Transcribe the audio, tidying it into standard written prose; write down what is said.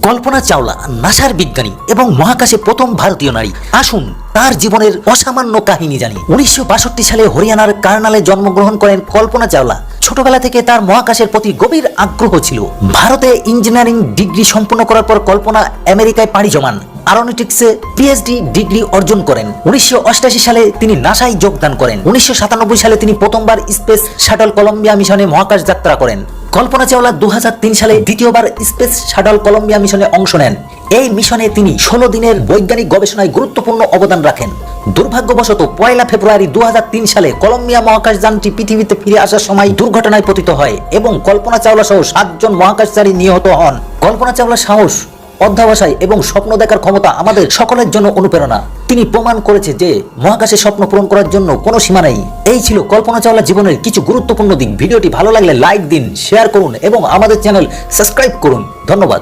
কল্পনা চাওলা নাসার বিজ্ঞানী এবং মহাকাশে প্রথম ভারতীয় নারী। আসুন তার জীবনের অসামান্য কাহিনী জানি। 1962 সালে হরিয়ানার কার্নালে জন্মগ্রহণ করেন কল্পনা চাওলা। ছোটবেলা থেকে তার মহাকাশের প্রতি গভীর আগ্রহ ছিল। ভারতে ইঞ্জিনিয়ারিং ডিগ্রি সম্পন্ন করার পর কল্পনা আমেরিকায় পাড়ি জমান। অ্যারোনটিক্সে পিএইচডি ডিগ্রি অর্জন করেন। 1988 সালে তিনি নাসায় যোগদান করেন। 1997 সালে তিনি প্রথমবার স্পেস শাটল কলম্বিয়া মিশনে মহাকাশ যাত্রা করেন। কল্পনা চাওলা 2003 সালে দ্বিতীয়বার স্পেস শাটল কলম্বিয়া মিশনে অংশ নেন। এই মিশনে তিনি 16 দিনের বৈজ্ঞানিক গবেষণায় গুরুত্বপূর্ণ অবদান রাখেন। দুর্ভাগ্যবশত 1 ফেব্রুয়ারি 2003 সালে কলম্বিয়া মহাকাশযানটি পৃথিবীতে ফিরে আসার সময় দুর্ঘটনায় পতিত হয় এবং কল্পনা চাওলা সহ 7 জন মহাকাশচারী নিহত হন। কল্পনা চাওলার সাহস, অধ্যবসায় এবং স্বপ্ন দেখার ক্ষমতা আমাদের সকলের জন্য অনুপ্রেরণা। তিনি প্রমাণ করেছে যে মহাকাশে স্বপ্ন পূরণ করার জন্য কোনো সীমা নেই। এই ছিল কল্পনা চাওলা জীবনের কিছু গুরুত্বপূর্ণ দিক। ভিডিওটি ভালো লাগলে লাইক দিন, শেয়ার করুন এবং আমাদের চ্যানেল সাবস্ক্রাইব করুন। ধন্যবাদ।